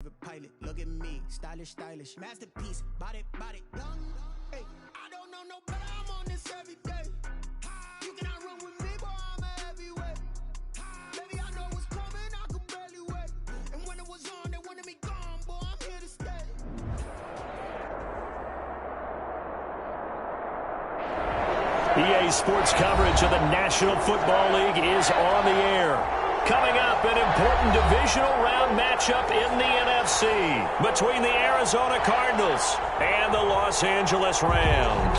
favorite pilot. Look at me, stylish, stylish. Masterpiece, body, body. Hey, I don't know no better, I'm on this every day. You cannot run with me, boy, I'm a heavyweight. Baby, I know what's coming, I can barely wait. And when it was on, they wanted me gone, boy, I'm here to stay. EA Sports coverage of the National Football League is on the air. Coming up, an important divisional round matchup in the NFC between the Arizona Cardinals and the Los Angeles Rams.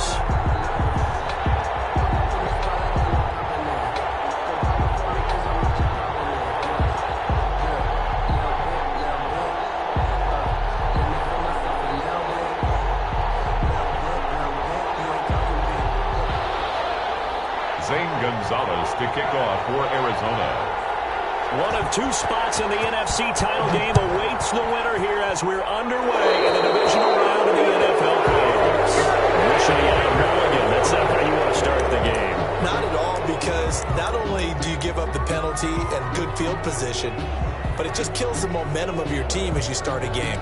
Zane Gonzalez to kick off for Arizona. One of two spots in the NFC title game awaits the winner here as we're underway in the divisional round of the NFL playoffs. Initially out of Mulligan, that's not how you want to start the game. Not at all, because not only do you give up the penalty and good field position, but it just kills the momentum of your team as you start a game.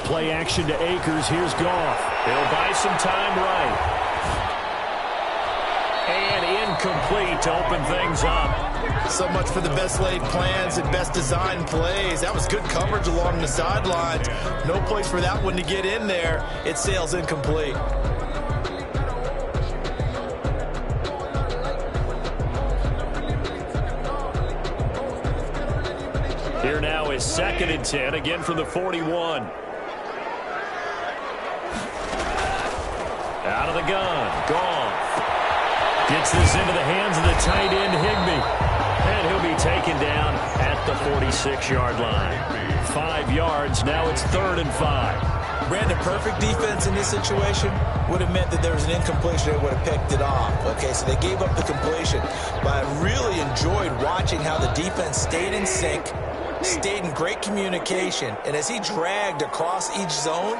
Play action to Akers. Here's Goff. He'll buy some time right. And incomplete to open things up. So much for the best laid plans and best designed plays. That was good coverage along the sidelines. No place for that one to get in there. It sails incomplete. Here now is 2nd and 10, again from the 41. Out of the gun. Goff gets this into the hands of the tight end, Higbee. And he'll be taken down at the 46-yard line. 5 yards. Now it's 3rd and 5. Brandon, perfect defense in this situation would have meant that there was an incompletion. They would have picked it off. Okay, so they gave up the completion. But I really enjoyed watching how the defense stayed in sync, stayed in great communication. And as he dragged across each zone,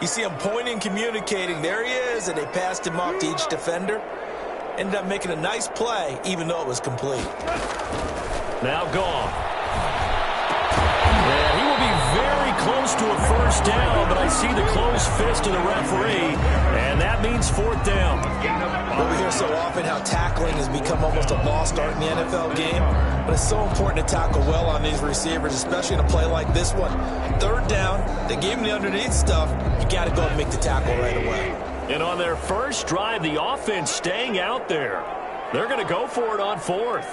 you see him pointing, communicating. There he is, and they passed him off to each defender. Ended up making a nice play, even though it was complete. Now Goff. And he will be very close to a first down, but I see the closed fist of the referee, and that means 4th down. Well, we hear so often how tackling has become almost a lost art in the NFL game, but it's so important to tackle well on these receivers, especially in a play like this one. 3rd down, they gave him the underneath stuff. You got to go and make the tackle right away. And on their first drive, the offense staying out there. They're going to go for it on 4th.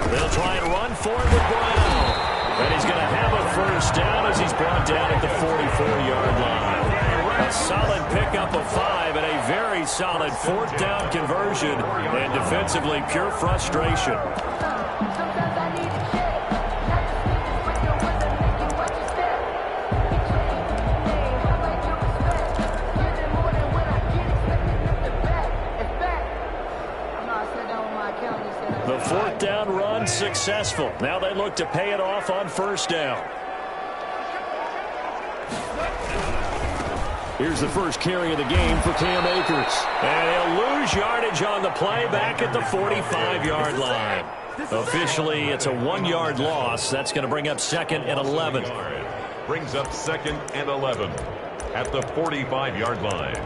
They'll try and run for it with Brown. And he's going to have a first down as he's brought down at the 44-yard line. A solid pickup of 5 and a very solid 4th down conversion. And defensively, pure frustration. The 4th down run successful. Now they look to pay it off on 1st down. Here's the first carry of the game for Cam Akers. And he'll lose yardage on the play back at the 45-yard line. Officially, it's a 1-yard loss. That's going to bring up 2nd and 11. Brings up 2nd and 11 at the 45-yard line.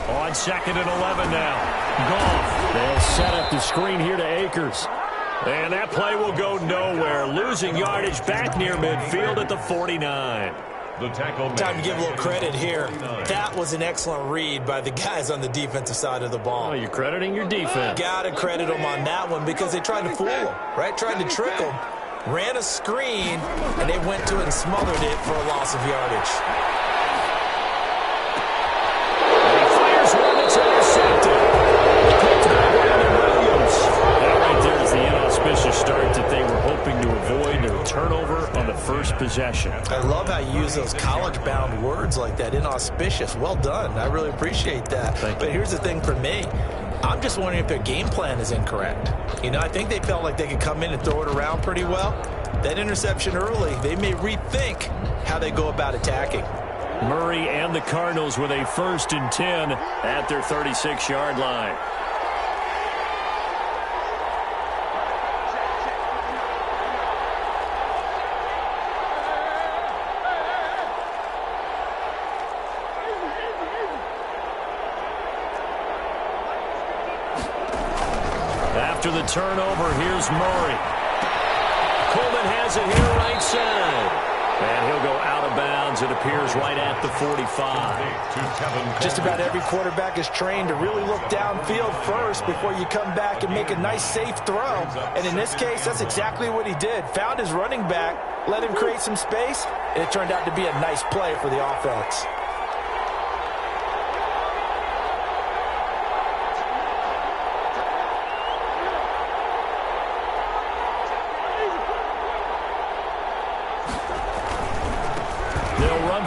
On 2nd and 11 now. Goff. They'll set up the screen here to Akers. And that play will go nowhere. Losing yardage back near midfield at the 49. The tackle Time to give a little credit here. That was an excellent read by the guys on the defensive side of the ball. Oh, you're crediting your defense. Got to credit them on that one because they tried to fool them, right? Tried to trick them. Ran a screen, and they went to it and smothered it for a loss of yardage. And he fires one that's intercepted. Picked by Brandon Williams. That right there is the inauspicious start that they were hoping to avoid. A turnover on the first possession. I love how you use those college-bound words like that, inauspicious. Well done. I really appreciate that. But here's the thing for me. I'm just wondering if their game plan is incorrect. You know, I think they felt like they could come in and throw it around pretty well. That interception early, they may rethink how they go about attacking. Murray and the Cardinals with a 1st and 10 at their 36-yard line. After the turnover, here's Murray. Coleman has it here right side. And he'll go out of bounds, it appears, right at the 45. Just about every quarterback is trained to really look downfield first before you come back and make a nice, safe throw. And in this case, that's exactly what he did. Found his running back, let him create some space, and it turned out to be a nice play for the offense.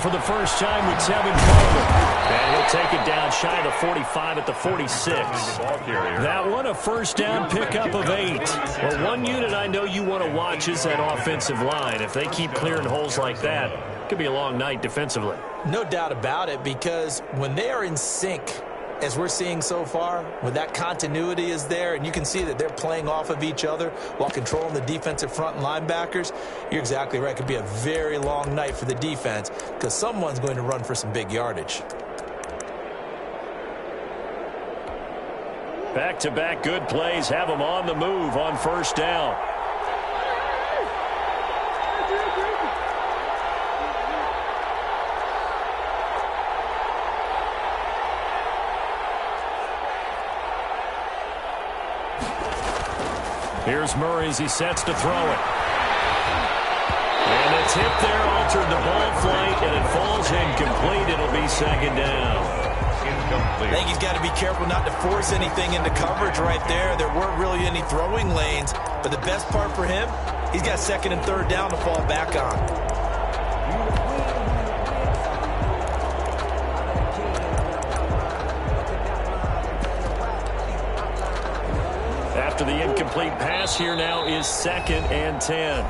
For the first time with Tevin Coleman. And he'll take it down shy of the 45 at the 46. That one, a first down pickup of 8. Well, one unit I know you want to watch is that offensive line. If they keep clearing holes like that, it could be a long night defensively. No doubt about it, because when they are in sync, as we're seeing so far, when that continuity is there and you can see that they're playing off of each other while controlling the defensive front and linebackers, you're exactly right. It could be a very long night for the defense because someone's going to run for some big yardage. Back-to-back good plays have them on the move on first down. Here's Murray as he sets to throw it. And it's hit there, altered the ball flight, and it falls incomplete. It'll be 2nd down. I think he's got to be careful not to force anything into coverage right there. There weren't really any throwing lanes, but the best part for him, he's got 2nd and 3rd down to fall back on. After the incomplete pass, here now is 2nd and 10.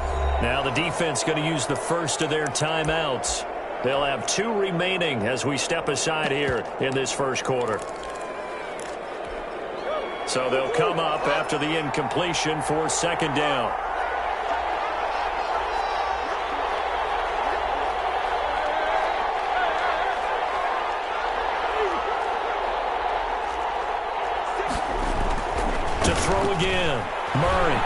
Now the defense going to use the first of their timeouts. They'll have 2 remaining as we step aside here in this first quarter. So they'll come up after the incompletion for 2nd down. Throw again. Murray.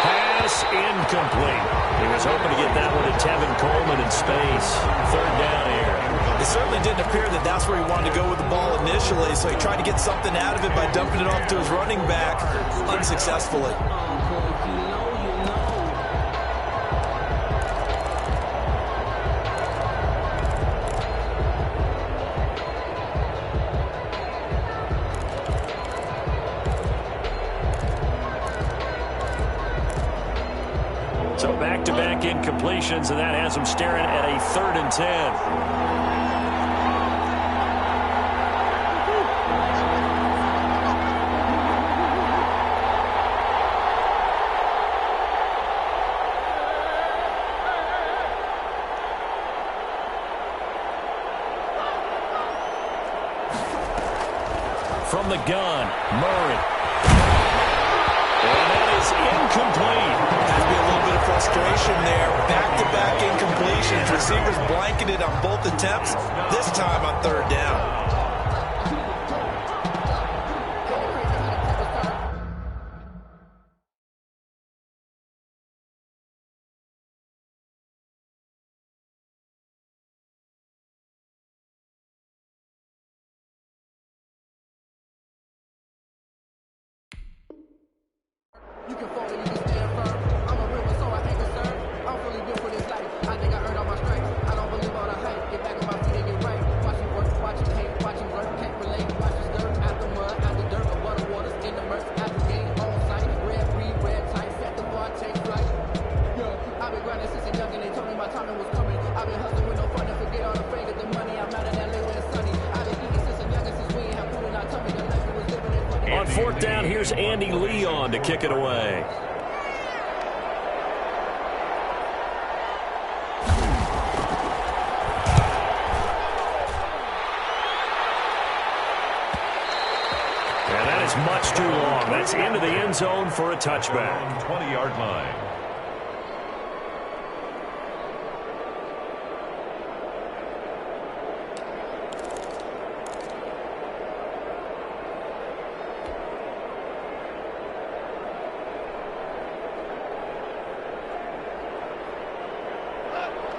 Pass incomplete. He was hoping to get that one to Tevin Coleman in space. 3rd down here. It certainly didn't appear that that's where he wanted to go with the ball initially, so he tried to get something out of it by dumping it off to his running back unsuccessfully. So back-to-back incompletions, and that has them staring at a 3rd and 10. From the gun, Murray. And that is incomplete. Has to be a little bit of frustration there. Back-to-back incompletions. Receivers blanketed on both attempts, this time on 3rd down. You can fall or you can stand firm. I'm a real one, so I ain't concerned. I'm fully built for this life. I think I earned all my stripes. I don't believe all the hype. Get back on my feet and get right. Watching work, watching hate, watching work. Can't relate. Watch the dirt, after mud, after dirt. Or butter waters in the murk. After game, on site. Red breed, red tight. Set the bar, take flight. Yeah, I've been grinding since a young and they told me my timing was coming. I've been hustling with no fun and forget all the fame. Get the money, I'm out of that LA when it's sunny. I've been eating since a young and since we ain't have food in our tummy. The life we was living is fucking. On fourth down, here's Andy Leon to kick it away. And that is much too long. That's into the end zone for a touchback. 20-yard line.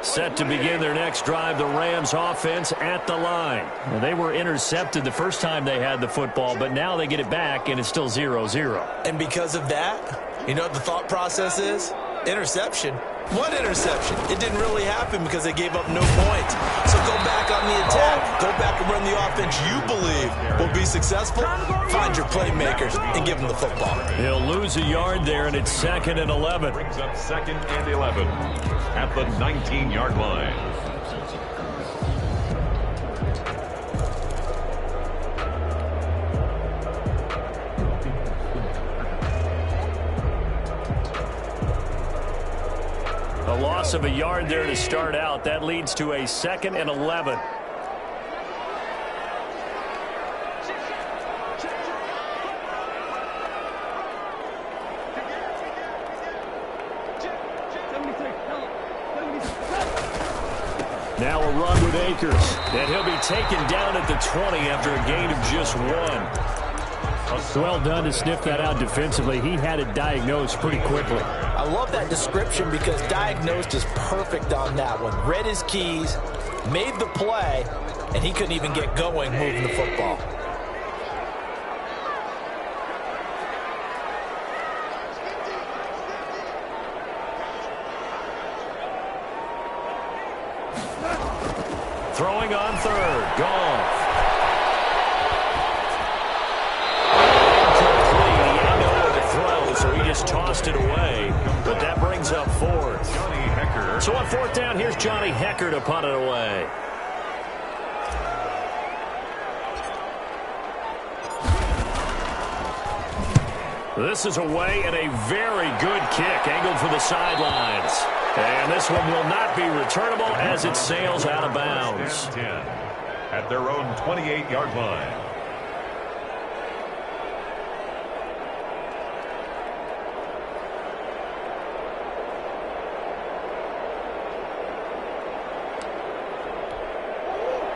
Set to begin their next drive, the Rams offense at the line. Well, they were intercepted the first time they had the football, but now they get it back, and it's still 0-0. And because of that, you know what the thought process is? Interception. What interception? It didn't really happen because they gave up no points. So go back on the attack. Go back and run the offense you believe will be successful. Find your playmakers and give them the football. He'll lose a yard there, and it's 2nd and 11. Brings up 2nd and 11 at the 19-yard line. A loss of a yard there to start out. That leads to a 2nd and 11. Now a run with Akers, and he'll be taken down at the 20 after a gain of just 1. Well done to sniff that out defensively. He had it diagnosed pretty quickly. I love that description because diagnosed is perfect on that one. Read his keys, made the play, and he couldn't even get going moving the football. Throwing on third. Goff. So he just tossed it away, but that brings up 4th. Johnny Hecker. So on 4th down, here's Johnny Hecker to punt it away. This is away and a very good kick, angled for the sidelines. And this one will not be returnable as it sails out of bounds. 10 at their own 28-yard line.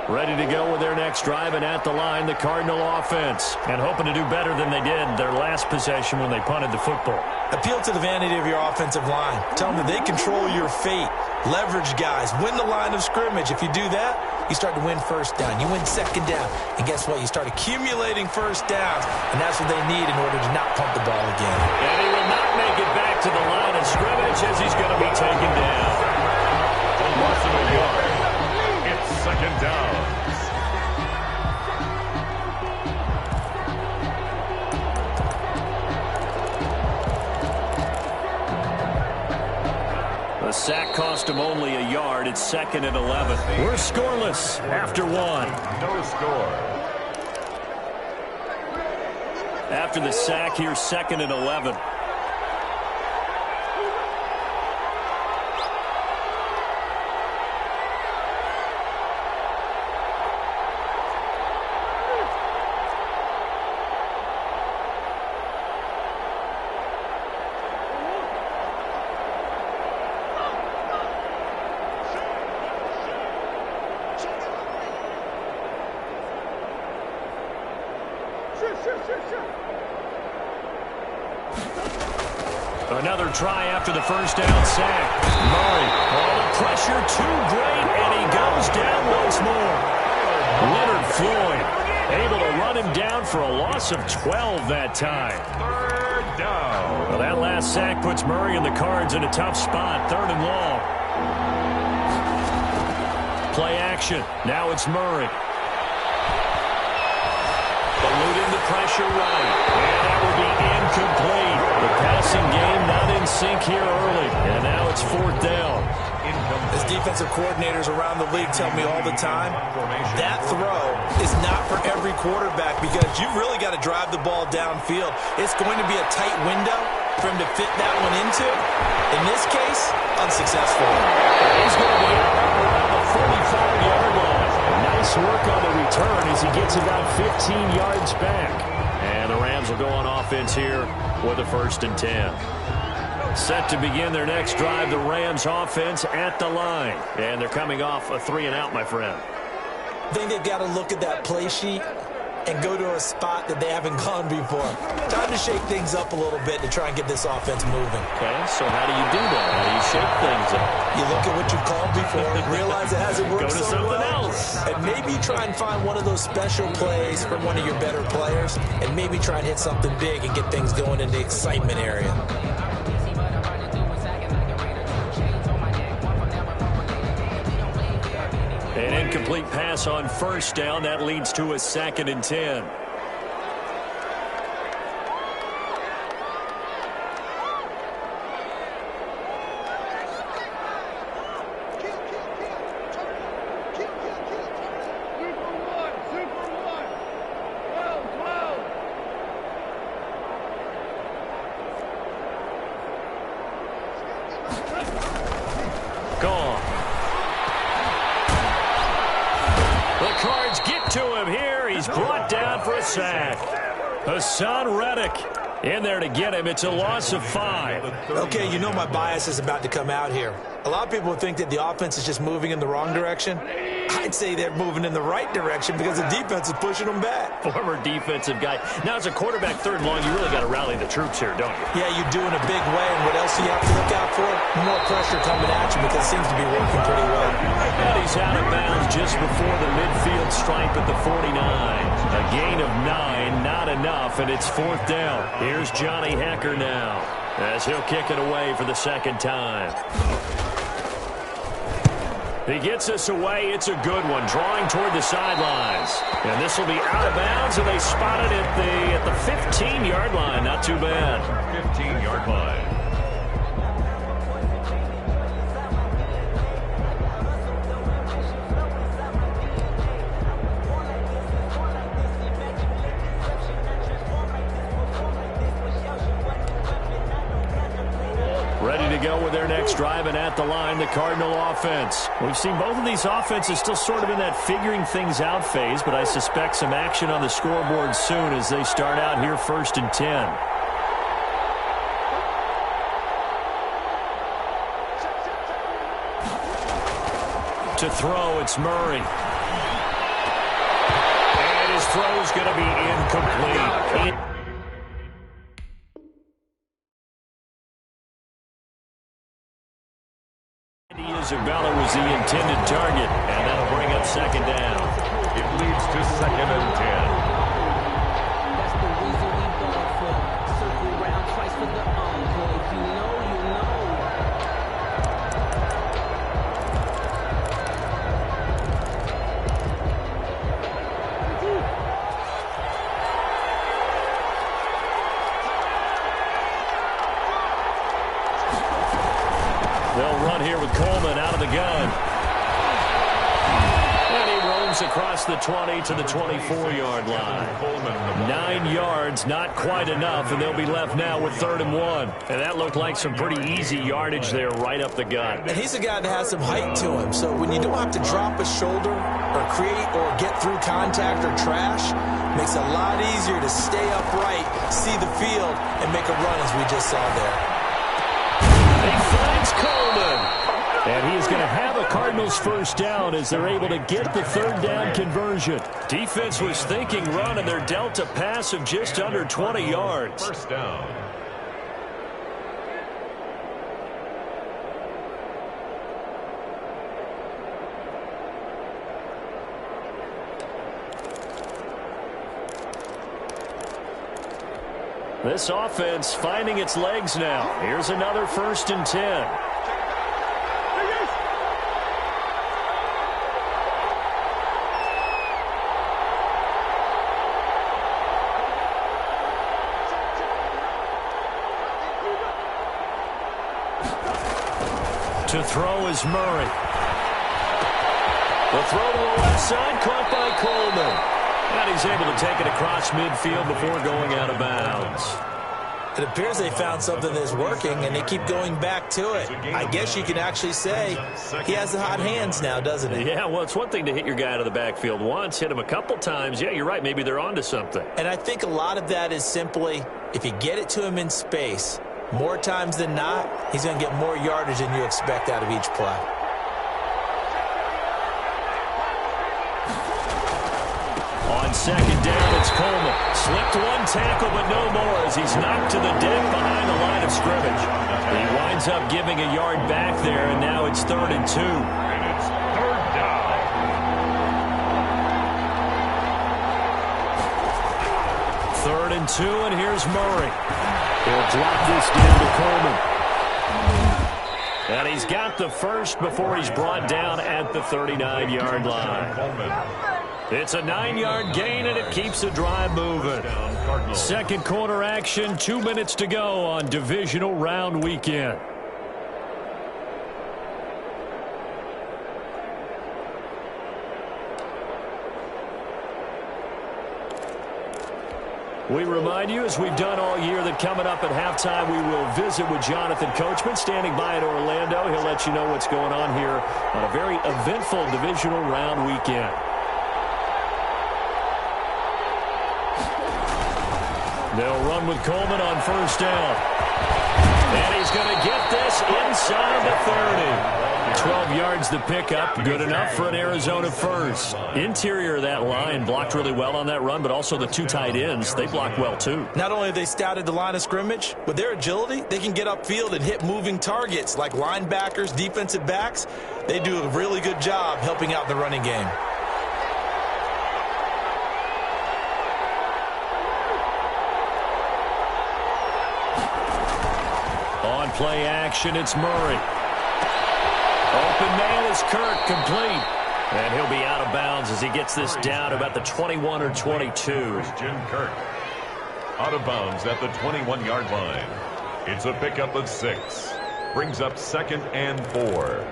Ready to go with their next drive, and at the line, the Cardinal offense. And hoping to do better than they did their last possession when they punted the football. Appeal to the vanity of your offensive line. Tell them that they control your fate. Leverage guys. Win the line of scrimmage. If you do that, you start to win first down. You win second down. And guess what? You start accumulating first downs. And that's what they need in order to not punt the ball again. And he will not make it back to the line of scrimmage as he's going to be taken down. A loss of a yard. It's 2nd down. The sack cost him only a yard. It's 2nd and 11. We're scoreless after 1. No score. After the sack, here's 2nd and 11. Another try after the first down sack. Murray, all the pressure too great, and he goes down once more. Leonard Floyd able to run him down for a loss of 12 that time. 3rd down. Well, that last last sack puts Murray and the Cards in a tough spot. 3rd and long. Play action. Now it's Murray. Eluding the pressure right. And that will be incomplete. The passing game not in sync here early. And now it's 4th down. As defensive coordinators around the league tell me all the time, that throw is not for every quarterback because you've really got to drive the ball downfield. It's going to be a tight window for him to fit that one into. In this case, unsuccessful. He's going to be out around the 45-yard line. Nice work on the return as he gets about 15 yards back. And the Rams will go on offense here with a 1st and 10. Set to begin their next drive, the Rams offense at the line. And they're coming off a 3-and-out, my friend. I think they've got to look at that play sheet and go to a spot that they haven't gone before. Time to shake things up a little bit to try and get this offense moving. Okay, so how do you do that? How do you shake things up? You look at what you've called before, realize it hasn't worked Go to so something well, else. and maybe try and find one of those special plays from one of your better players, and maybe try and hit something big and get things going in the excitement area. An incomplete pass on 1st down. That leads to a 2nd and 10. Gone. The Cards get to him here. He's brought down for a sack. Hassan Reddick in there to get him. It's a loss of 5. Okay, you know my bias is about to come out here. A lot of people think that the offense is just moving in the wrong direction. I'd say they're moving in the right direction because the defense is pushing them back. Former defensive guy. Now, as a quarterback, 3rd and long, you really got to rally the troops here, don't you? Yeah, you do in a big way. And what else do you have to look out for? More pressure coming at you because it seems to be working pretty well. And he's out of bounds just before the midfield stripe at the 49. A gain of 9, not enough, and it's 4th down. Here's Johnny Hecker now as he'll kick it away for the 2nd time. He gets us away. It's a good one, drawing toward the sidelines. And this will be out of bounds, and they spot it at the 15-yard line. Not too bad. 15-yard line. Ready to go with their next drive, and at the line, the Cardinal offense. We've seen both of these offenses still sort of in that figuring things out phase, but I suspect some action on the scoreboard soon as they start out here 1st and 10. To throw, it's Murray. And his throw's going to be incomplete. Isabella was the intended target, and that'll bring up 2nd down. It leads to 2nd and 10. That's the reason we going for. Circle round twice for the encore. If you know, you know. They'll run here with Coleman out of the gun. And he roams across the 20 to the 24-yard line. 9 yards, not quite enough, and they'll be left now with 3rd and 1. And that looked like some pretty easy yardage there right up the gut. And he's a guy that has some height to him, so when you don't have to drop a shoulder or create or get through contact or trash, makes it a lot easier to stay upright, see the field, and make a run as we just saw there. He finds Coleman. And he is going to have a Cardinals 1st down as they're able to get the 3rd down conversion. Defense was thinking run, and they're dealt a pass of just under 20 yards. 1st down. This offense finding its legs now. Here's another 1st and 10. To throw is Murray. The throw to the left side, caught by Coleman. And he's able to take it across midfield before going out of bounds. It appears they found something that's working, and they keep going back to it. I guess you can actually say he has the hot hands now, doesn't he? Yeah, well, it's one thing to hit your guy out of the backfield once, hit him a couple times. Yeah, you're right. Maybe they're onto something. And I think a lot of that is simply if you get it to him in space, more times than not, he's going to get more yardage than you expect out of each play. On 2nd down, it's Coleman. Slipped one tackle, but no more as he's knocked to the deck behind the line of scrimmage. He winds up giving a yard back there, and now it's 3rd and 2. And it's 3rd down. 3rd and 2, and here's Murray. He'll drop this down to Coleman. And he's got the first before he's brought down at the 39-yard line. It's a 9-yard gain, and it keeps the drive moving. 2nd quarter action, 2 minutes to go on divisional round weekend. We remind you, as we've done all year, that coming up at halftime, we will visit with Jonathan Coachman, standing by in Orlando. He'll let you know what's going on here on a very eventful divisional round weekend. They'll run with Coleman on 1st down. And he's going to get this inside the 30. 12 yards the pickup. Good enough for an Arizona first. Interior of that line blocked really well on that run, but also the 2 tight ends, they blocked well too. Not only have they scouted the line of scrimmage, with their agility, they can get upfield and hit moving targets like linebackers, defensive backs. They do a really good job helping out the running game. On play action, it's Murray. Open man is Kirk, complete. And he'll be out of bounds as he gets this down about the 21 or 22. Christian Kirk out of bounds at the 21-yard line. It's a pickup of 6. Brings up 2nd and 4.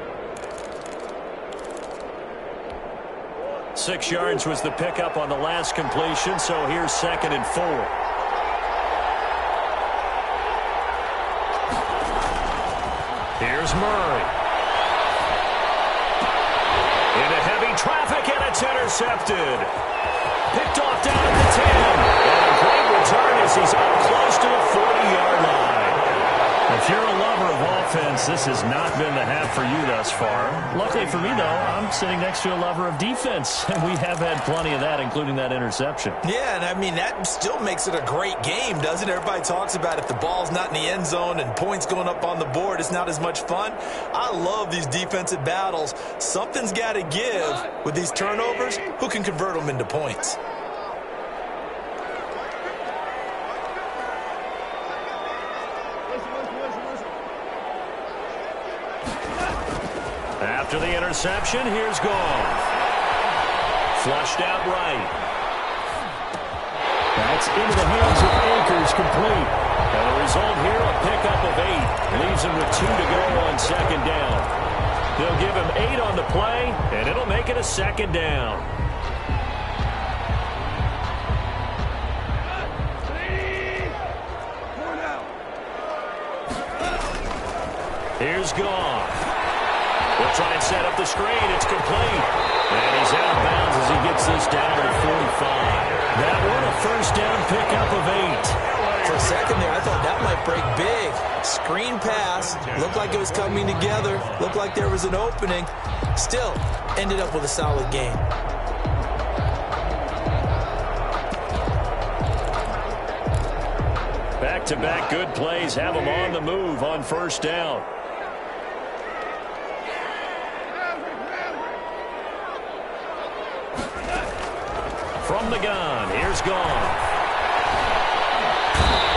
6 yards was the pickup on the last completion, so here's 2nd and 4. Here's Murray. Into heavy traffic, and it's intercepted. Picked off down at the 10. And a great return as he's up close to the 40-yard line. If you're a lover of offense, this has not been the half for you thus far. Luckily for me, though, I'm sitting next to a lover of defense, and we have had plenty of that, including that interception. Yeah, and I mean, that still makes it a great game, doesn't it? Everybody talks about if the ball's not in the end zone and points going up on the board, it's not as much fun. I love these defensive battles. Something's got to give with these turnovers. Who can convert them into points? After the interception, here's Goff. Flushed out right. That's into the hands of Akers, complete. And the result here, a pickup of 8. Leaves him with 2 to go on 2nd down. They'll give him 8 on the play, and it'll make it a 2nd down. Here's Goff. They'll try and set up the screen. It's complete. And he's out of bounds as he gets this down to the 45. That one, a 1st down pickup of 8. For a second there, I thought that might break big. Screen pass. Looked like it was coming together. Looked like there was an opening. Still, ended up with a solid game. Back-to-back good plays have him on the move on 1st down. From the gun, here's Goff.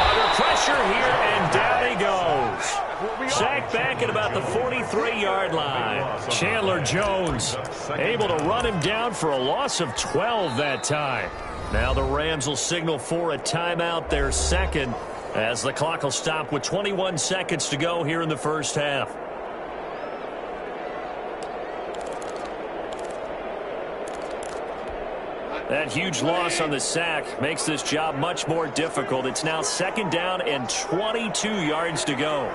Under pressure here, and down he goes. Sacked back at about the 43-yard line. Chandler Jones able to run him down for a loss of 12 that time. Now the Rams will signal for a timeout, their second, as the clock will stop with 21 seconds to go here in the first half. That huge loss on the sack makes this job much more difficult. It's now second down and 22 yards to go.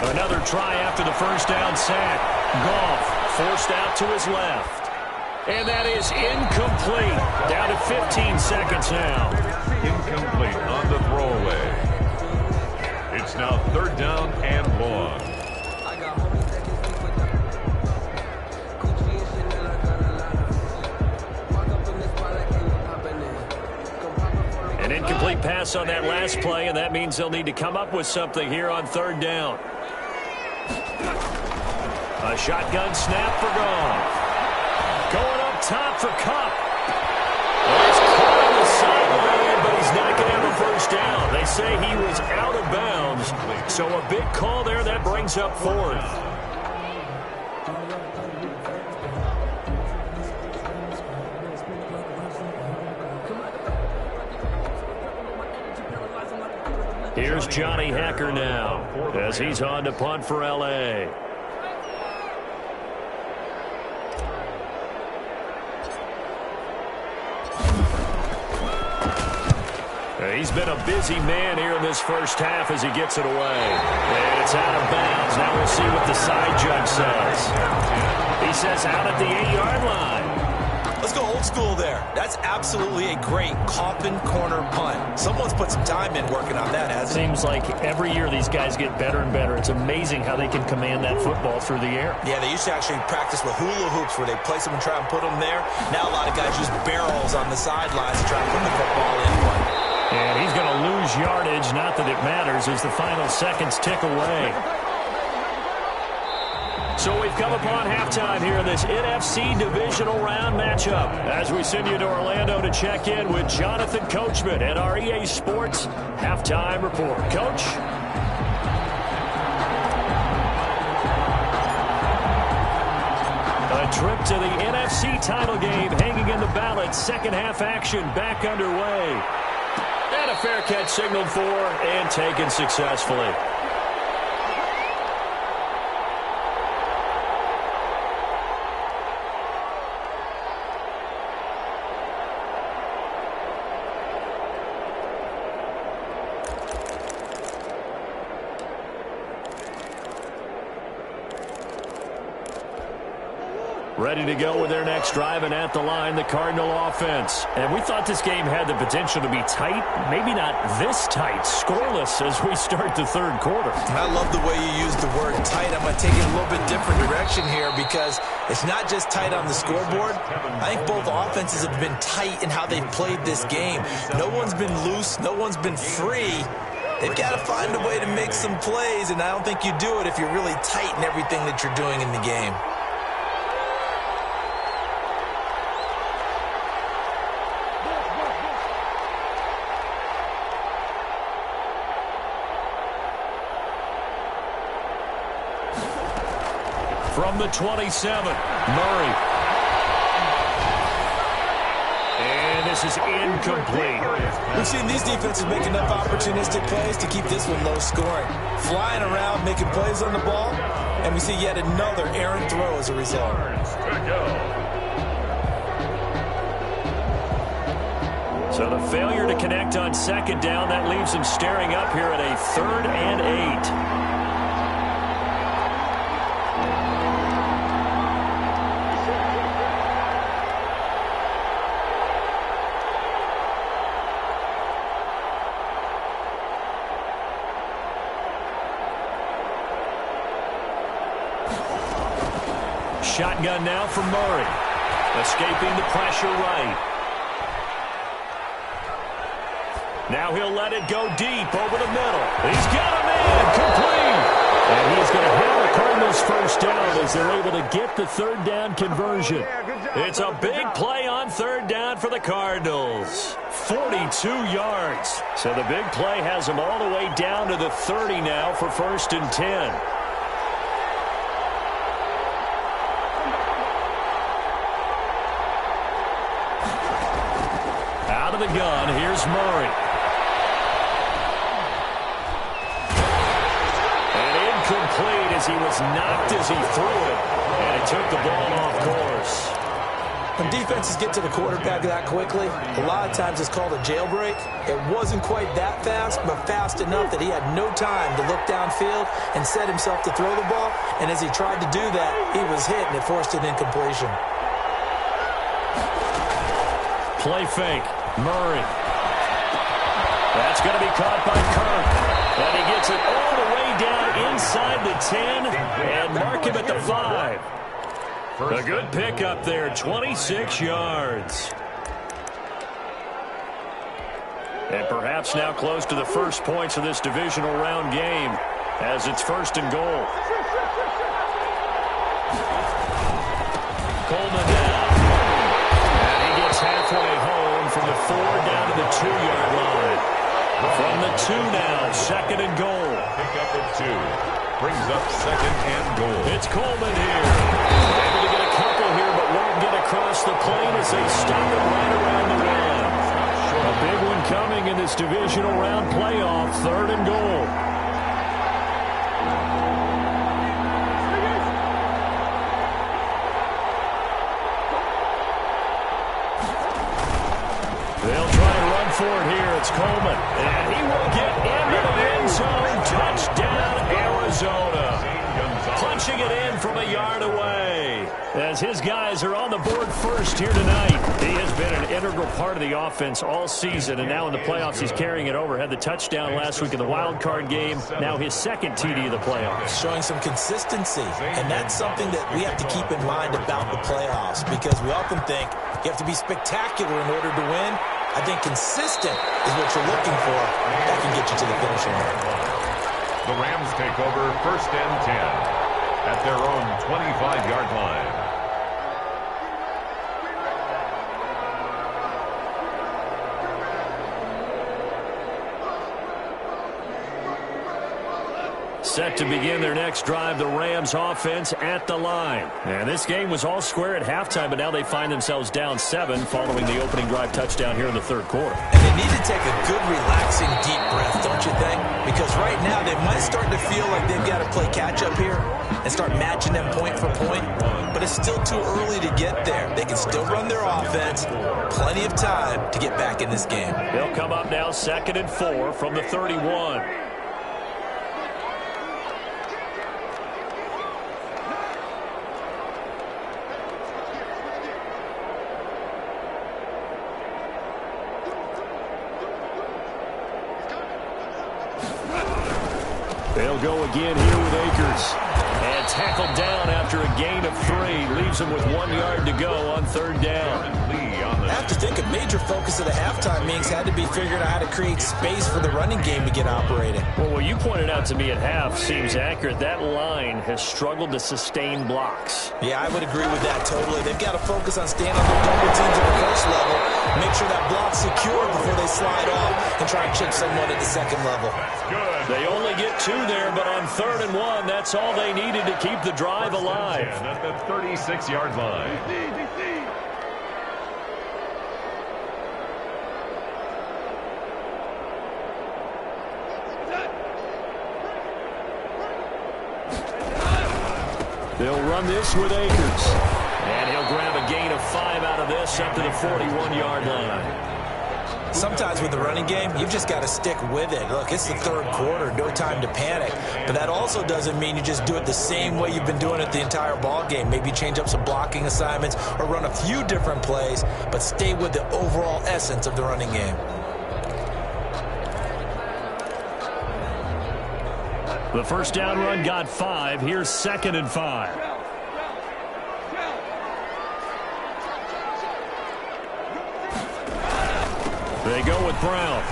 Another try after the first down sack. Goff forced out to his left. And that is incomplete. Down to 15 seconds now. Incomplete on the throwaway. It's now third down and long. An incomplete pass on that last play, and that means they'll need to come up with something here on third down. A shotgun snap for Goff. Going up top for Kupp. Well, he's caught on the sideline, but he's not going to have a first down. They say he was out of bounds, so a big call there that brings up fourth. Here's Johnny Hacker now as he's on to punt for L.A. He's been a busy man here in this first half as he gets it away. And it's out of bounds. Now we'll see what the side judge says. He says out at the 8-yard line. Let's go old school there. That's absolutely a great coffin corner punt. Someone's put some time in working on that, hasn't it? Seems like every year these guys get better and better. It's amazing how they can command that football through the air. Yeah, they used to actually practice with hula hoops where they place them and try and put them there. Now a lot of guys use barrels on the sidelines to try and put the football in one. And he's going to lose yardage, not that it matters, as the final seconds tick away. So we've come upon halftime here in this NFC divisional round matchup as we send you to Orlando to check in with Jonathan Coachman at our EA Sports Halftime Report. Coach? A trip to the NFC title game hanging in the balance. Second half action back underway. And a fair catch signaled for and taken successfully. Ready to go with their next drive, and at the line, the Cardinal offense. And we thought this game had the potential to be tight, maybe not this tight, scoreless as we start the third quarter. I love the way you use the word tight. I'm going to take it a little bit different direction here because it's not just tight on the scoreboard. I think both offenses have been tight in how they've played this game. No one's been loose. No one's been free. They've got to find a way to make some plays, and I don't think you do it if you're really tight in everything that you're doing in the game. From the 27, Murray. And this is incomplete. We've seen these defenses make enough opportunistic plays to keep this one low scoring. Flying around, making plays on the ball, and we see yet another errant throw as a result. So the failure to connect on second down, that leaves him staring up here at a 3rd and 8. Shotgun now for Murray. Escaping the pressure right. Now he'll let it go deep over the middle. He's got him in. Complete. And he's going to have the Cardinals first down as they're able to get the third down conversion. It's a big play on third down for the Cardinals. 42 yards. So the big play has them all the way down to the 30 now for 1st and 10. Out of the gun, here's Murray. Complete as he was knocked as he threw it, and it took the ball off course. When defenses get to the quarterback that quickly, a lot of times it's called a jailbreak. It wasn't quite that fast, but fast enough that he had no time to look downfield and set himself to throw the ball, and as he tried to do that, he was hit, and it forced an incompletion. Play fake. Murray. That's going to be caught by Kirk. And he gets it all the way down inside the 10 and mark him at the 5. A good pickup there, 26 yards. And perhaps now close to the first points of this divisional round game as it's 1st and goal. Coleman now. And he gets halfway home from the 4 down to the 2-yard line. From the 2 now, 2nd and goal. Pick up at 2. Brings up 2nd and goal. It's Coleman here. Able to get a couple here, but won't get across the plane as they stop it right around the 1. A big one coming in this divisional round playoff, 3rd and goal. They'll try to run for it here. It's Coleman. And he will get into the end zone. Touchdown, Arizona. Punching it in from a yard away. As his guys are on the board first here tonight. He has been an integral part of the offense all season. And now in the playoffs, he's carrying it over. Had the touchdown last week in the wild card game. Now his 2nd TD of the playoffs. Showing some consistency. And that's something that we have to keep in mind about the playoffs. Because we often think you have to be spectacular in order to win. I think consistent is what you're looking for. That can get you to the finish line. The Rams take over 1st and 10 at their own 25-yard line. Set to begin their next drive, the Rams offense at the line. And this game was all square at halftime, but now they find themselves down 7 following the opening drive touchdown here in the 3rd quarter. And they need to take a good, relaxing, deep breath, don't you think? Because right now they might start to feel like they've got to play catch-up here and start matching them point for point. But it's still too early to get there. They can still run their offense. Plenty of time to get back in this game. They'll come up now 2nd and 4 from the 31. They'll go again here with Akers. And tackled down after a gain of 3. Leaves him with 1 yard to go on 3rd down. I have to think a major focus of the halftime meetings had to be figuring out how to create space for the running game to get operating. Well, what you pointed out to me at half seems accurate. That line has struggled to sustain blocks. Yeah, I would agree with that totally. They've got to focus on staying on their double teams at the first level, make sure that block's secure before they slide off and try and chip someone at the 2nd level. They only get 2 there, but on 3rd and 1, that's all they needed to keep the drive alive. At the 36-yard line. They'll run this with Akers. And he'll grab a gain of 5 out of this up to the 41-yard line. Sometimes with the running game, you've just got to stick with it. Look, it's the 3rd quarter, no time to panic. But that also doesn't mean you just do it the same way you've been doing it the entire ball game. Maybe change up some blocking assignments or run a few different plays, but stay with the overall essence of the running game. The first down run got 5. Here's 2nd and 5. They go with Brown.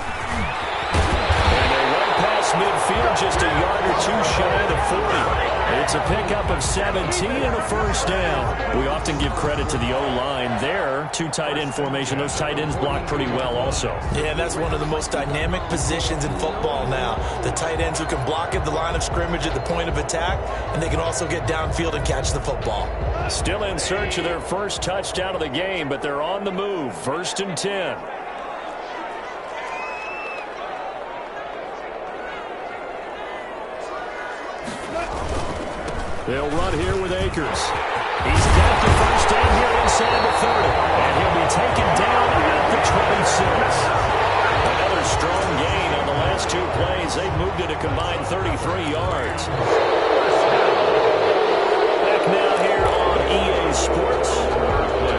And they run past midfield just a yard or two shy of the 40. It's a pickup of 17 and a first down. We often give credit to the O-line there. Two tight end formation. Those tight ends block pretty well also. Yeah, that's one of the most dynamic positions in football now. The tight ends who can block at the line of scrimmage at the point of attack, and they can also get downfield and catch the football. Still in search of their first touchdown of the game, but they're on the move. 1st and 10. They'll run here with Akers. He's got the first down here inside the 30. And he'll be taken down at the 26. Another strong gain on the last two plays. They've moved it a combined 33 yards. Back now here on EA Sports.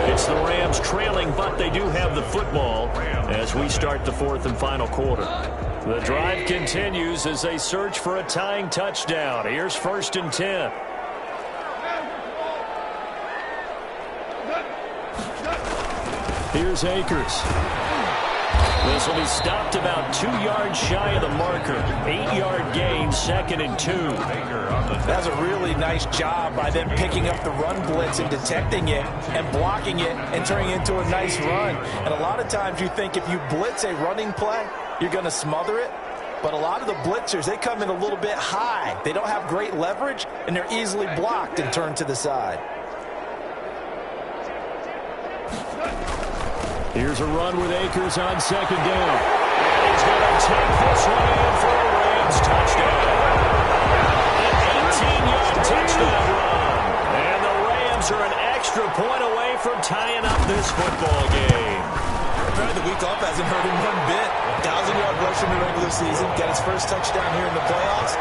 It's the Rams trailing, but they do have the football as we start the 4th and final quarter. The drive continues as they search for a tying touchdown. Here's 1st and 10. Here's Akers. This will be stopped about 2 yards shy of the marker. 8-yard gain, 2nd and 2. That's a really nice job by them picking up the run blitz and detecting it and blocking it and turning it into a nice run. And a lot of times you think if you blitz a running play, you're going to smother it. But a lot of the blitzers, they come in a little bit high. They don't have great leverage, and they're easily blocked and turned to the side. Here's a run with Akers on 2nd down. And he's going to take this one in for a Rams touchdown. An 18-yard touchdown run. And the Rams are an extra point away from tying up this football game. The week off hasn't hurt him one bit. 1,000-yard rush in the regular season. Got his first touchdown here in the playoffs.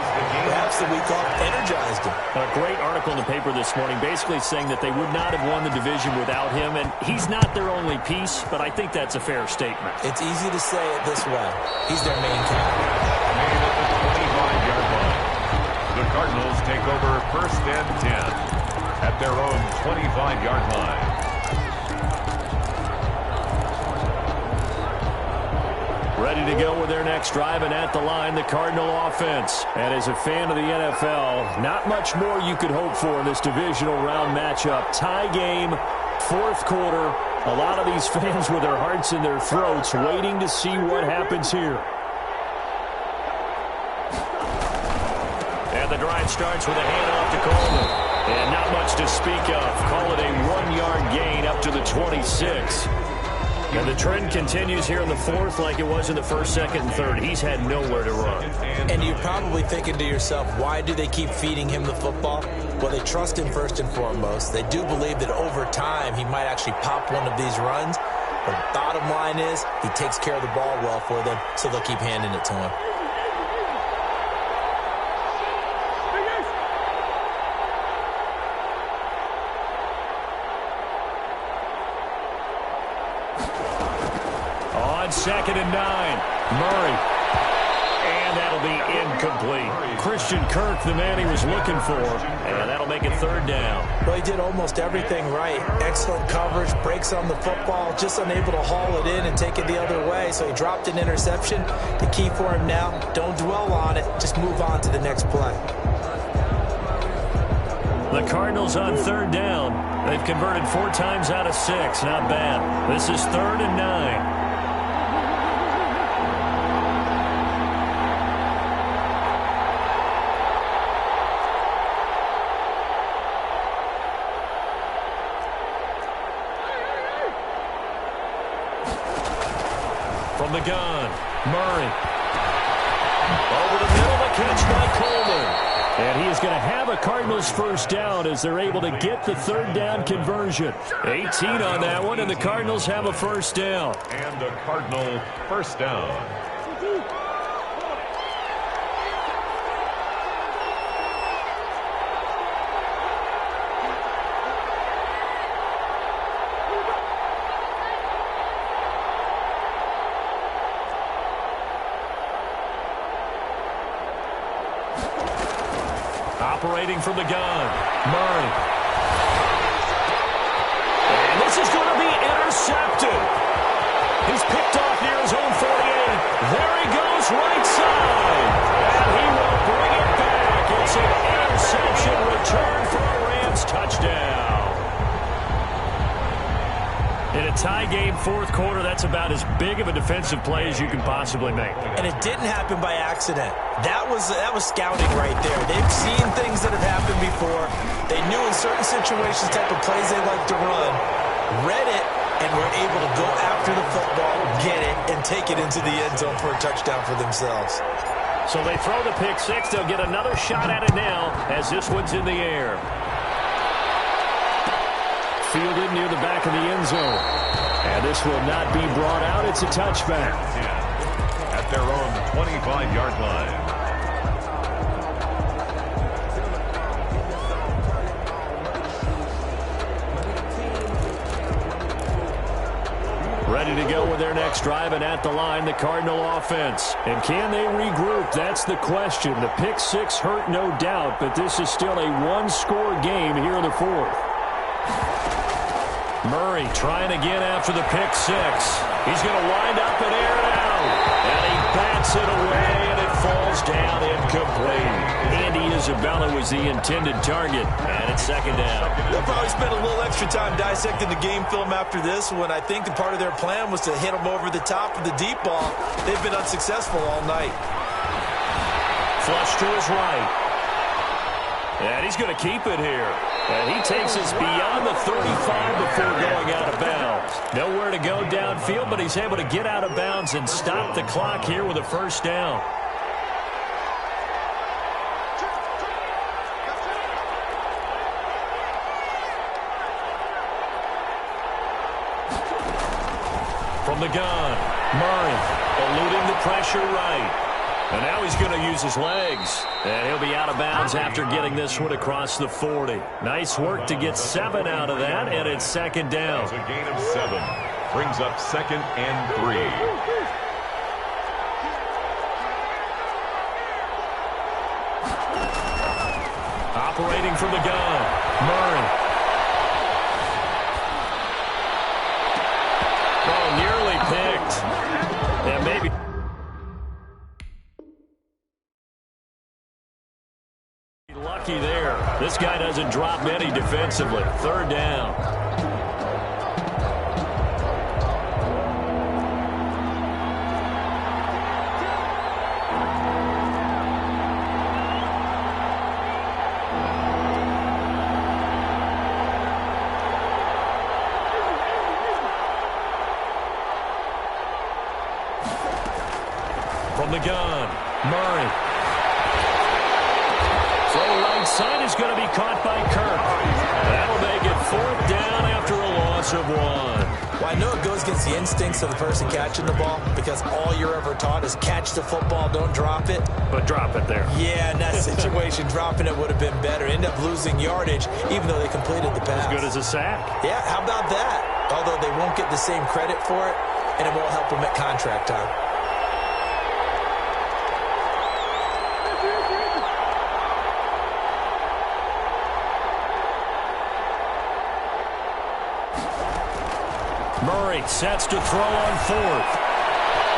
Perhaps the week off energized him. A great article in the paper this morning basically saying that they would not have won the division without him. And he's not their only piece, but I think that's a fair statement. It's easy to say it this way. He's their main guy. Made at the 25-yard line. The Cardinals take over 1st and 10 at their own 25-yard line. Ready to go with their next drive, and at the line, the Cardinal offense. And as a fan of the NFL, not much more you could hope for in this divisional round matchup. Tie game, 4th quarter. A lot of these fans with their hearts in their throats waiting to see what happens here. And the drive starts with a handoff to Coleman. And not much to speak of. Call it a 1-yard gain up to the 26. And the trend continues here in the 4th like it was in the 1st, 2nd, and 3rd. He's had nowhere to run. And you're probably thinking to yourself, why do they keep feeding him the football? Well, they trust him first and foremost. They do believe that over time he might actually pop one of these runs. But the bottom line is he takes care of the ball well for them, so they'll keep handing it to him. On 2nd and 9, Murray. And that'll be incomplete. Christian Kirk, the man he was looking for. And that'll make it 3rd down. Well, he did almost everything right. Excellent coverage, breaks on the football, just unable to haul it in and take it the other way. So he dropped an interception. The key for him now, don't dwell on it. Just move on to the next play. The Cardinals on 3rd down. They've converted 4 times out of 6. Not bad. This is 3rd and 9. From the gun, Murray. Over the middle, the catch by Coleman. And he is going to have a Cardinals first down as they're able to get the 3rd down conversion. 18 on that one, and the Cardinals have a first down. And a Cardinal first down. Operating from the gun, Murray. And this is going to be intercepted. He's picked off near his own a tie game fourth quarter, that's about as big of a defensive play as you can possibly make. And it didn't happen by accident. That was scouting right there. They've seen things that have happened before. They knew in certain situations type of plays they like to run, read it, and were able to go after the football, get it, and take it into the end zone for a touchdown for themselves. So they throw the pick six. They'll get another shot at it now as this one's in the air. Fielded near the back of the end zone. And this will not be brought out. It's a touchback. At their own 25-yard line. Ready to go with their next drive, and at the line, the Cardinal offense. And can they regroup? That's the question. The pick six hurt, no doubt, but this is still a one-score game here in the fourth. Murray trying again after the pick six. He's going to wind up and air it out. And he bats it away, and it falls down incomplete. Andy Isabella was the intended target, and it's second down. They'll probably spend a little extra time dissecting the game film after this one. I think the part of their plan was to hit them over the top of the deep ball. They've been unsuccessful all night. Flush to his right. And he's going to keep it here. And he takes us beyond the 35 before going out of bounds. Nowhere to go downfield, but he's able to get out of bounds and stop the clock here with a first down. From the gun, Murray eluding the pressure right. And now he's going to use his legs. And he'll be out of bounds after getting this one across the 40. Nice work to get 7 out of that, and it's second down. It's a gain of 7. Brings up second and 3. Operating from the gun, Murray. Oh, nearly picked. And maybe... lucky there. This guy doesn't drop many defensively. Third down. From the gun, Murray. Side is going to be caught by Kirk. That'll make it fourth down after a loss of 1. Well, I know it goes against the instincts of the person catching the ball because all you're ever taught is catch the football, don't drop it. But drop it there. Yeah, in that situation, dropping it would have been better. End up losing yardage, even though they completed the pass. As good as a sack. Yeah, how about that? Although they won't get the same credit for it, and it won't help them at contract time. Murray sets to throw on fourth.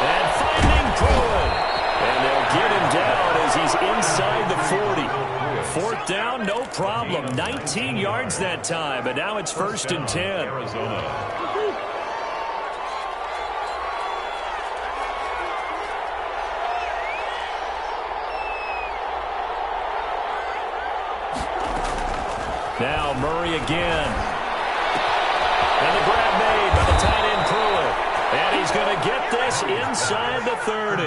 And finding Pruitt. And they'll get him down as he's inside the 40. Fourth down, no problem. 19 yards that time, and now it's first and 10. Arizona. Now Murray again. And the grab made by the tight end Pruitt. And he's going to get this inside the 30.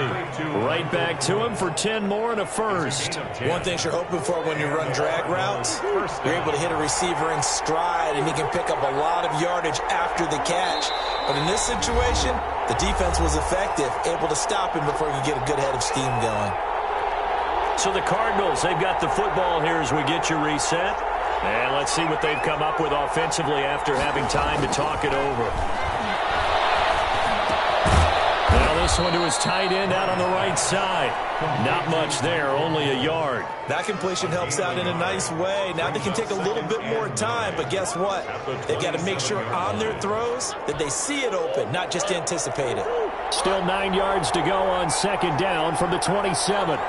Right back to him for 10 more and a first. One thing you're hoping for when you run drag routes, you're able to hit a receiver in stride, and he can pick up a lot of yardage after the catch. But in this situation, the defense was effective, able to stop him before he could get a good head of steam going. So the Cardinals, they've got the football here as we get you reset. And let's see what they've come up with offensively after having time to talk it over. Now this one to his tight end out on the right side. Not much there, only a yard. That completion helps out in a nice way. Now they can take a little bit more time, but guess what? They've got to make sure on their throws that they see it open, not just anticipate it. Still 9 yards to go on second down from the 27.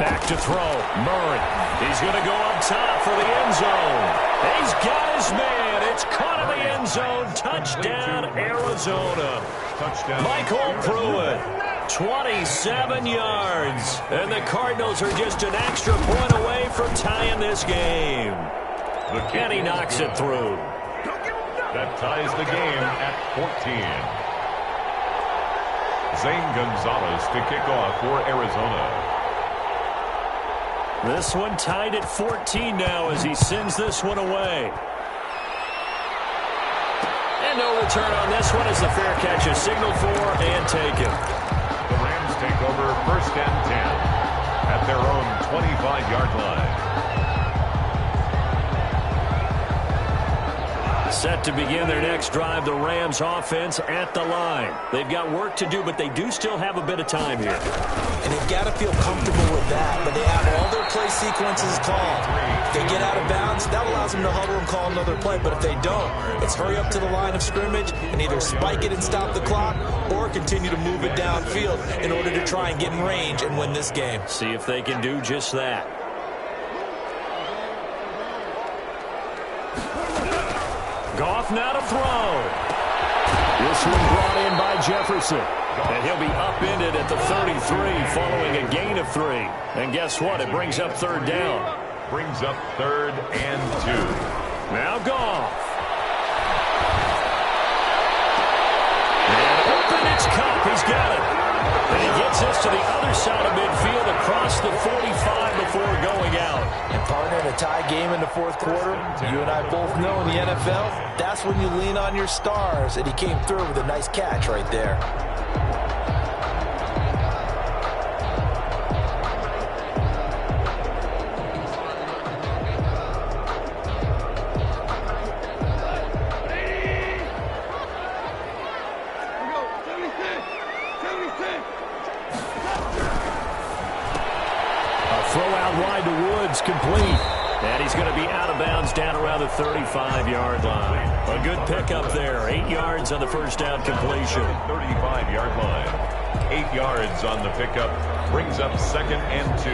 Back to throw. Murray. He's going to go up top for the end zone. He's got his man. It's caught in the end zone. Touchdown, Arizona. Touchdown. Michael Pruitt, 27 yards. And the Cardinals are just an extra point away from tying this game. And he knocks it through. That ties the game at 14. Zane Gonzalez to kick off for Arizona. This one tied at 14 now as he sends this one away. And no return on this one as the fair catch is signaled for and taken. The Rams take over 1st and 10 at their own 25-yard line. Set to begin their next drive, the Rams offense at the line. They've got work to do, but they do still have a bit of time here. And they've got to feel comfortable with that, but they have all their play sequences called. If they get out of bounds, that allows them to huddle and call another play, but if they don't, it's hurry up to the line of scrimmage and either spike it and stop the clock or continue to move it downfield in order to try and get in range and win this game. See if they can do just that. Goff now to throw. This one brought in by Jefferson. And he'll be upended at the 33 following a gain of 3. And guess what? It brings up 3rd down. Brings up 3rd and 2. Now Goff. And open, it's Cup. He's got it. And he gets this to the other side of midfield across the 45 before going out. And partner, in a tie game in the 4th quarter, you and I both know in the NFL, that's when you lean on your stars. And he came through with a nice catch right there. Throw out wide to Woods, complete. And he's going to be out of bounds down around the 35-yard line. A good pickup there. 8 yards on the first down completion. 35-yard line. 8 yards on the pickup. Brings up 2nd and 2.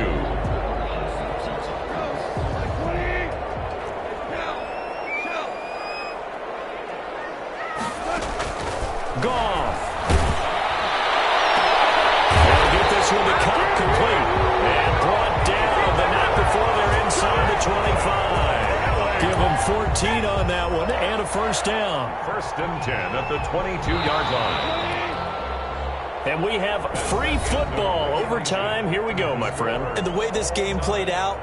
Goff. They'll get this one to Cup, complete. And brought down, but not before they're inside the 25. Give them 14 on that one and a first down. 1st and 10 at the 22-yard line. And we have free football overtime. Here we go, my friend. And the way this game played out,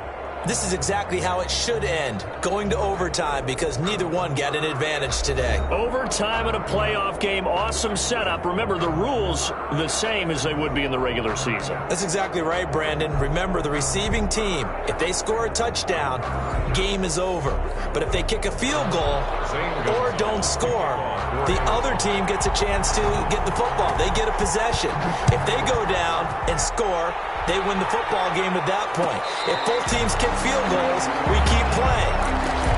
this is exactly how it should end, going to overtime, because neither one got an advantage today. Overtime in a playoff game, awesome setup. Remember, the rules the same as they would be in the regular season. That's exactly right, Brandon. Remember, the receiving team, if they score a touchdown, game is over. But if they kick a field goal or don't score, the other team gets a chance to get the football. They get a possession. If they go down and score, they win the football game at that point. If both teams kick field goals, we keep playing.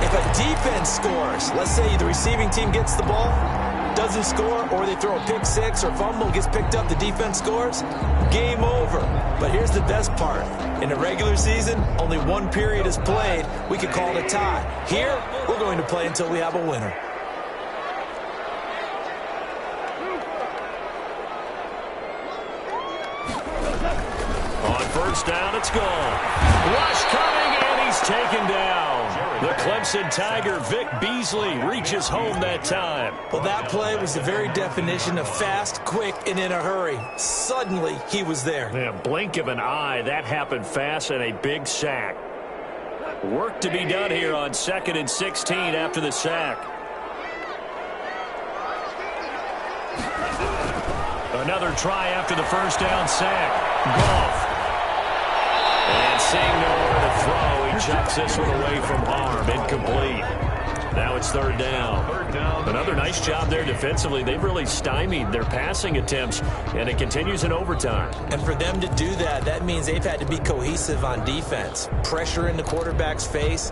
If a defense scores, let's say the receiving team gets the ball, doesn't score, or they throw a pick six or fumble, gets picked up, the defense scores, game over. But here's the best part. In the regular season, only one period is played. We could call it a tie. Here, we're going to play until we have a winner. On first down, it's gone. Rush coming, and he's taken down. The Clemson Tiger, Vic Beasley, reaches home that time. Well, that play was the very definition of fast, quick, and in a hurry. Suddenly, he was there. Yeah, blink of an eye, that happened fast, and a big sack. Work to be done here on 2nd and 16 after the sack. Another try after the first down sack. Goff. And seeing nowhere to throw, he chucks this one away from harm. Incomplete. Now it's 3rd down. Another nice job there defensively. They've really stymied their passing attempts, and it continues in overtime. And for them to do that, that means they've had to be cohesive on defense. Pressure in the quarterback's face,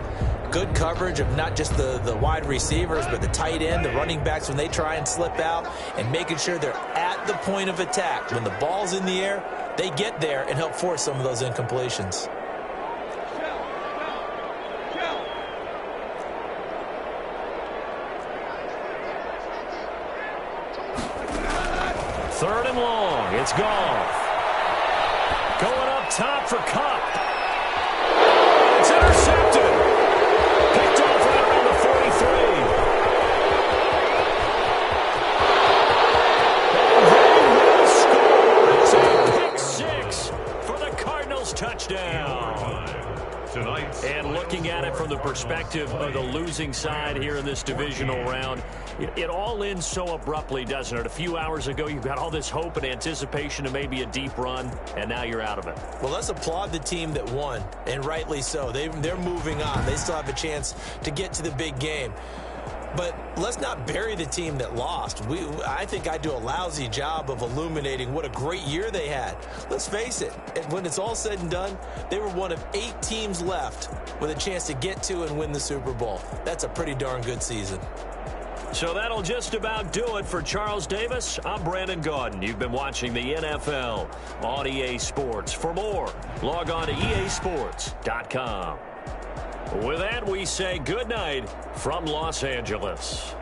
good coverage of not just the wide receivers, but the tight end, the running backs when they try and slip out, and making sure they're at the point of attack. When the ball's in the air, they get there and help force some of those incompletions. Third and long. It's Goff. Going up top for Cup. It's intercepted. Picked off right around the 43. And they will score. It's a pick six for the Cardinals touchdown. And looking at it from the perspective of the losing side here in this divisional round, it all ends so abruptly, doesn't it? A few hours ago, you've got all this hope and anticipation of maybe a deep run, and now you're out of it. Well, let's applaud the team that won, and rightly so. They're moving on. They still have a chance to get to the big game. But let's not bury the team that lost. I think I do a lousy job of illuminating what a great year they had. Let's face it, when it's all said and done, they were one of 8 teams left with a chance to get to and win the Super Bowl. That's a pretty darn good season. So that'll just about do it for Charles Davis. I'm Brandon Gaudin. You've been watching the NFL on EA Sports. For more, log on to easports.com. With that, we say good night from Los Angeles.